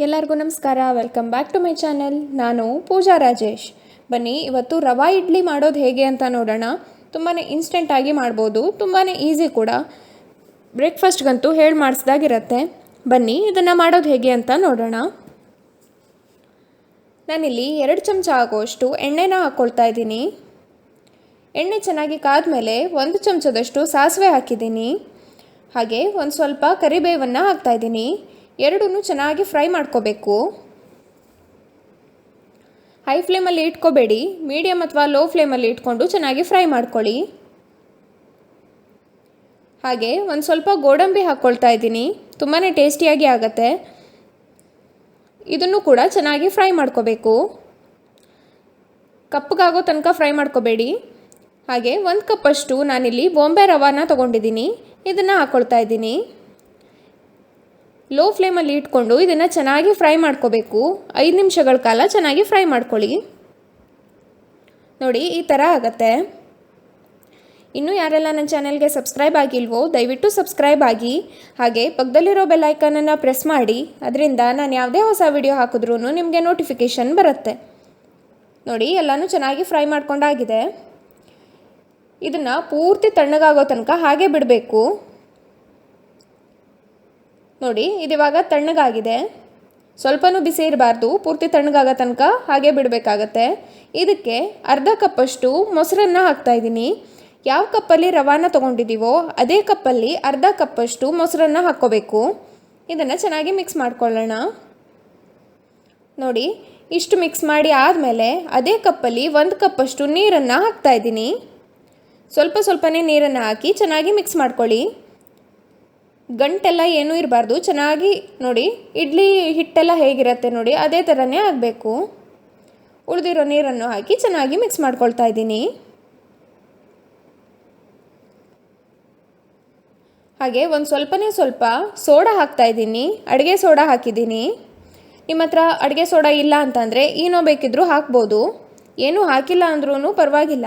ಎಲ್ಲರಿಗೂ ನಮಸ್ಕಾರ. Welcome back to my channel. ನಾನು ಪೂಜಾ ರಾಜೇಶ್. ಬನ್ನಿ ಇವತ್ತು ರವಾ ಇಡ್ಲಿ ಮಾಡೋದು ಹೇಗೆ ಅಂತ ನೋಡೋಣ. ತುಂಬಾ ಇನ್ಸ್ಟೆಂಟಾಗಿ ಮಾಡ್ಬೋದು, ತುಂಬಾ ಈಸಿ ಕೂಡ. ಬ್ರೇಕ್ಫಾಸ್ಟ್ಗಂತೂ ಹೇಳಿ ಮಾಡಿಸ್ದಾಗಿರುತ್ತೆ. ಬನ್ನಿ ಇದನ್ನು ಮಾಡೋದು ಹೇಗೆ ಅಂತ ನೋಡೋಣ. ನಾನಿಲ್ಲಿ 2 ಚಮಚ ಆಗುವಷ್ಟು ಎಣ್ಣೆನ ಹಾಕ್ಕೊಳ್ತಾ ಇದ್ದೀನಿ. ಎಣ್ಣೆ ಚೆನ್ನಾಗಿ ಕಾದ್ಮೇಲೆ 1 ಚಮಚದಷ್ಟು ಸಾಸಿವೆ ಹಾಕಿದ್ದೀನಿ. ಹಾಗೆ ಒಂದು ಸ್ವಲ್ಪ ಕರಿಬೇವನ್ನು ಹಾಕ್ತಾಯಿದ್ದೀನಿ. ಎರಡೂ ಚೆನ್ನಾಗಿ ಫ್ರೈ ಮಾಡ್ಕೋಬೇಕು. ಹೈ ಫ್ಲೇಮಲ್ಲಿ ಇಟ್ಕೋಬೇಡಿ, ಮೀಡಿಯಮ್ ಅಥವಾ ಲೋ ಫ್ಲೇಮಲ್ಲಿ ಇಟ್ಕೊಂಡು ಚೆನ್ನಾಗಿ ಫ್ರೈ ಮಾಡ್ಕೊಳ್ಳಿ. ಹಾಗೆ ಒಂದು ಸ್ವಲ್ಪ ಗೋಡಂಬಿ ಹಾಕ್ಕೊಳ್ತಾ ಇದ್ದೀನಿ, ತುಂಬಾ ಟೇಸ್ಟಿಯಾಗಿ ಆಗುತ್ತೆ. ಇದನ್ನು ಕೂಡ ಚೆನ್ನಾಗಿ ಫ್ರೈ ಮಾಡ್ಕೋಬೇಕು. ಕಪ್ಪಗಾಗೋ ತನಕ ಫ್ರೈ ಮಾಡ್ಕೋಬೇಡಿ. ಹಾಗೆ 1 ಕಪ್ಪಷ್ಟು ನಾನಿಲ್ಲಿ ಬಾಂಬೆ ರವಾನ ತೊಗೊಂಡಿದ್ದೀನಿ, ಇದನ್ನು ಹಾಕ್ಕೊಳ್ತಾ ಇದ್ದೀನಿ. ಲೋ ಫ್ಲೇಮಲ್ಲಿ ಇಟ್ಕೊಂಡು ಇದನ್ನು ಚೆನ್ನಾಗಿ ಫ್ರೈ ಮಾಡ್ಕೋಬೇಕು. 5 ನಿಮಿಷಗಳ ಕಾಲ ಚೆನ್ನಾಗಿ ಫ್ರೈ ಮಾಡ್ಕೊಳ್ಳಿ. ನೋಡಿ ಈ ಥರ ಆಗುತ್ತೆ. ಇನ್ನೂ ಯಾರೆಲ್ಲ ನನ್ನ ಚಾನೆಲ್ಗೆ ಸಬ್ಸ್ಕ್ರೈಬ್ ಆಗಿಲ್ವೋ ದಯವಿಟ್ಟು ಸಬ್ಸ್ಕ್ರೈಬ್ ಆಗಿ. ಹಾಗೆ ಪಕ್ಕದಲ್ಲಿರೋ ಬೆಲ್ ಐಕಾನನ್ನು ಪ್ರೆಸ್ ಮಾಡಿ, ಅದರಿಂದ ನಾನು ಯಾವುದೇ ಹೊಸ ವಿಡಿಯೋ ಹಾಕಿದ್ರೂ ನಿಮಗೆ ನೋಟಿಫಿಕೇಷನ್ ಬರುತ್ತೆ. ನೋಡಿ ಎಲ್ಲನೂ ಚೆನ್ನಾಗಿ ಫ್ರೈ ಮಾಡ್ಕೊಂಡಾಗಿದೆ. ಇದನ್ನು ಪೂರ್ತಿ ತಣ್ಣಗಾಗೋ ತನಕ ಹಾಗೆ ಬಿಡಬೇಕು. ನೋಡಿ ಇದಿವಾಗ ತಣ್ಣಗಾಗಿದೆ. ಸ್ವಲ್ಪನೂ ಬಿಸಿ ಇರಬಾರ್ದು, ಪೂರ್ತಿ ತಣ್ಣಗಾಗೋ ತನಕ ಹಾಗೆ ಬಿಡಬೇಕಾಗತ್ತೆ. ಇದಕ್ಕೆ ಅರ್ಧ ಕಪ್ಪಷ್ಟು ಮೊಸರನ್ನು ಹಾಕ್ತಾಯಿದ್ದೀನಿ. ಯಾವ ಕಪ್ಪಲ್ಲಿ ರವಾನ ತೊಗೊಂಡಿದ್ದೀವೋ ಅದೇ ಕಪ್ಪಲ್ಲಿ ಅರ್ಧ ಕಪ್ಪಷ್ಟು ಮೊಸರನ್ನು ಹಾಕ್ಕೋಬೇಕು. ಇದನ್ನು ಚೆನ್ನಾಗಿ ಮಿಕ್ಸ್ ಮಾಡ್ಕೊಳ್ಳೋಣ. ನೋಡಿ ಇಷ್ಟು ಮಿಕ್ಸ್ ಮಾಡಿ ಆದಮೇಲೆ ಅದೇ ಕಪ್ಪಲ್ಲಿ 1 ಕಪ್ಪಷ್ಟು ನೀರನ್ನು ಹಾಕ್ತಾಯಿದ್ದೀನಿ. ಸ್ವಲ್ಪನೇ ನೀರನ್ನು ಹಾಕಿ ಚೆನ್ನಾಗಿ ಮಿಕ್ಸ್ ಮಾಡ್ಕೊಳ್ಳಿ. ಗಂಟೆಲ್ಲ ಏನೂ ಇರಬಾರ್ದು. ಚೆನ್ನಾಗಿ ನೋಡಿ ಇಡ್ಲಿ ಹಿಟ್ಟೆಲ್ಲ ಹೇಗಿರುತ್ತೆ ನೋಡಿ ಅದೇ ಥರನೇ ಆಗಬೇಕು. ಉಳಿದಿರೋ ನೀರನ್ನು ಹಾಕಿ ಚೆನ್ನಾಗಿ ಮಿಕ್ಸ್ ಮಾಡ್ಕೊಳ್ತಾ ಇದ್ದೀನಿ. ಹಾಗೆ ಒಂದು ಸ್ವಲ್ಪ ಸೋಡಾ ಹಾಕ್ತಾಯಿದ್ದೀನಿ. ಅಡುಗೆ ಸೋಡಾ ಹಾಕಿದ್ದೀನಿ. ನಿಮ್ಮ ಹತ್ರ ಅಡುಗೆ ಸೋಡಾ ಇಲ್ಲ ಅಂತಂದರೆ ಏನೋ ಬೇಕಿದ್ರೂ ಹಾಕ್ಬೋದು. ಏನೂ ಹಾಕಿಲ್ಲ ಅಂದ್ರೂ ಪರವಾಗಿಲ್ಲ.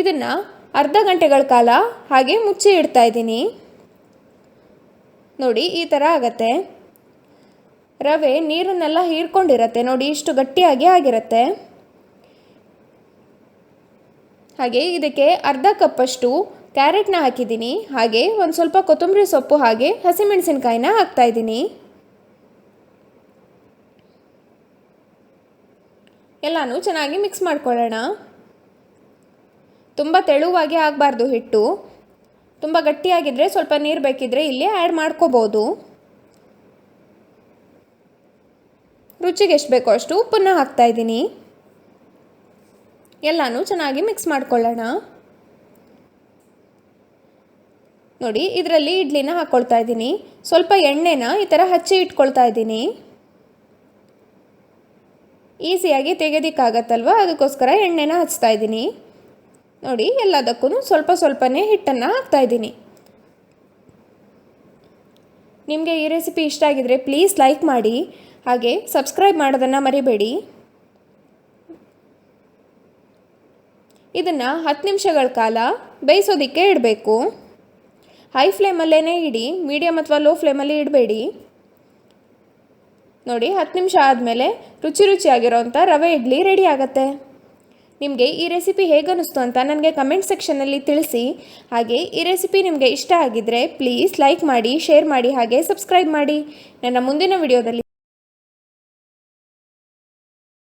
ಇದನ್ನು ಅರ್ಧ ಗಂಟೆಗಳ ಕಾಲ ಹಾಗೆ ಮುಚ್ಚಿ ಇಡ್ತಾ ಇದ್ದೀನಿ. ನೋಡಿ ಈ ಥರ ಆಗತ್ತೆ. ರವೆ ನೀರನ್ನೆಲ್ಲ ಹೀರ್ಕೊಂಡಿರತ್ತೆ ನೋಡಿ, ಇಷ್ಟು ಗಟ್ಟಿಯಾಗಿ ಆಗಿರುತ್ತೆ. ಹಾಗೆ ಇದಕ್ಕೆ ಅರ್ಧ ಕಪ್ಪಷ್ಟು ಕ್ಯಾರೆಟ್ನ ಹಾಕಿದ್ದೀನಿ. ಹಾಗೆ ಒಂದು ಸ್ವಲ್ಪ ಕೊತ್ತಂಬರಿ ಸೊಪ್ಪು ಹಾಗೆ ಹಸಿಮೆಣಸಿನ್ಕಾಯಿನ ಹಾಕ್ತಾಯಿದ್ದೀನಿ. ಎಲ್ಲನೂ ಚೆನ್ನಾಗಿ ಮಿಕ್ಸ್ ಮಾಡ್ಕೊಳ್ಳೋಣ. ತುಂಬ ತೆಳುವಾಗಿ ಆಗಬಾರ್ದು ಹಿಟ್ಟು. ತುಂಬ ಗಟ್ಟಿಯಾಗಿದ್ದರೆ ಸ್ವಲ್ಪ ನೀರು ಬೇಕಿದ್ದರೆ ಇಲ್ಲಿ ಆ್ಯಡ್ ಮಾಡ್ಕೋಬೋದು. ರುಚಿಗೆ ಎಷ್ಟು ಬೇಕೋ ಅಷ್ಟು ಉಪ್ಪನ್ನು ಹಾಕ್ತಾಯಿದ್ದೀನಿ. ಎಲ್ಲನೂ ಚೆನ್ನಾಗಿ ಮಿಕ್ಸ್ ಮಾಡ್ಕೊಳ್ಳೋಣ. ನೋಡಿ ಇದರಲ್ಲಿ ಇಡ್ಲಿನ ಹಾಕ್ಕೊಳ್ತಾ ಇದ್ದೀನಿ. ಸ್ವಲ್ಪ ಎಣ್ಣೆನ ಈ ಥರ ಹಚ್ಚಿ ಇಟ್ಕೊಳ್ತಾ ಇದ್ದೀನಿ. ಈಸಿಯಾಗಿ ತೆಗೆಯೋದಕ್ಕಾಗತ್ತಲ್ವ, ಅದಕ್ಕೋಸ್ಕರ ಎಣ್ಣೆನ ಹಚ್ತಾ ಇದ್ದೀನಿ. ನೋಡಿ ಎಲ್ಲದಕ್ಕೂ ಸ್ವಲ್ಪನೇ ಹಿಟ್ಟನ್ನು ಹಾಕ್ತಾಯಿದ್ದೀನಿ. ನಿಮಗೆ ಈ ರೆಸಿಪಿ ಇಷ್ಟ ಆಗಿದರೆ ಪ್ಲೀಸ್ ಲೈಕ್ ಮಾಡಿ. ಹಾಗೆ ಸಬ್ಸ್ಕ್ರೈಬ್ ಮಾಡೋದನ್ನು ಮರಿಬೇಡಿ. ಇದನ್ನು 10 ನಿಮಿಷಗಳ ಕಾಲ ಬೇಯಿಸೋದಕ್ಕೆ ಇಡಬೇಕು. ಹೈ ಫ್ಲೇಮಲ್ಲೇ ಇಡಿ, ಮೀಡಿಯಮ್ ಅಥವಾ ಲೋ ಫ್ಲೇಮಲ್ಲಿ ಇಡಬೇಡಿ. ನೋಡಿ 10 ನಿಮಿಷ ಆದಮೇಲೆ ರುಚಿಯಾಗಿರೋಂಥ ರವೆ ಇಡ್ಲಿ ರೆಡಿ ಆಗುತ್ತೆ. ನಿಮಗೆ ಈ ರೆಸಿಪಿ ಹೇಗೆ ಅನ್ನಿಸ್ತು ಅಂತ ನನಗೆ ಕಮೆಂಟ್ ಸೆಕ್ಷನಲ್ಲಿ ತಿಳಿಸಿ. ಹಾಗೆ ಈ ರೆಸಿಪಿ ನಿಮಗೆ ಇಷ್ಟ ಆಗಿದ್ದರೆ ಪ್ಲೀಸ್ ಲೈಕ್ ಮಾಡಿ, ಶೇರ್ ಮಾಡಿ, ಹಾಗೆ ಸಬ್ಸ್ಕ್ರೈಬ್ ಮಾಡಿ. ನನ್ನ ಮುಂದಿನ ವಿಡಿಯೋದಲ್ಲಿ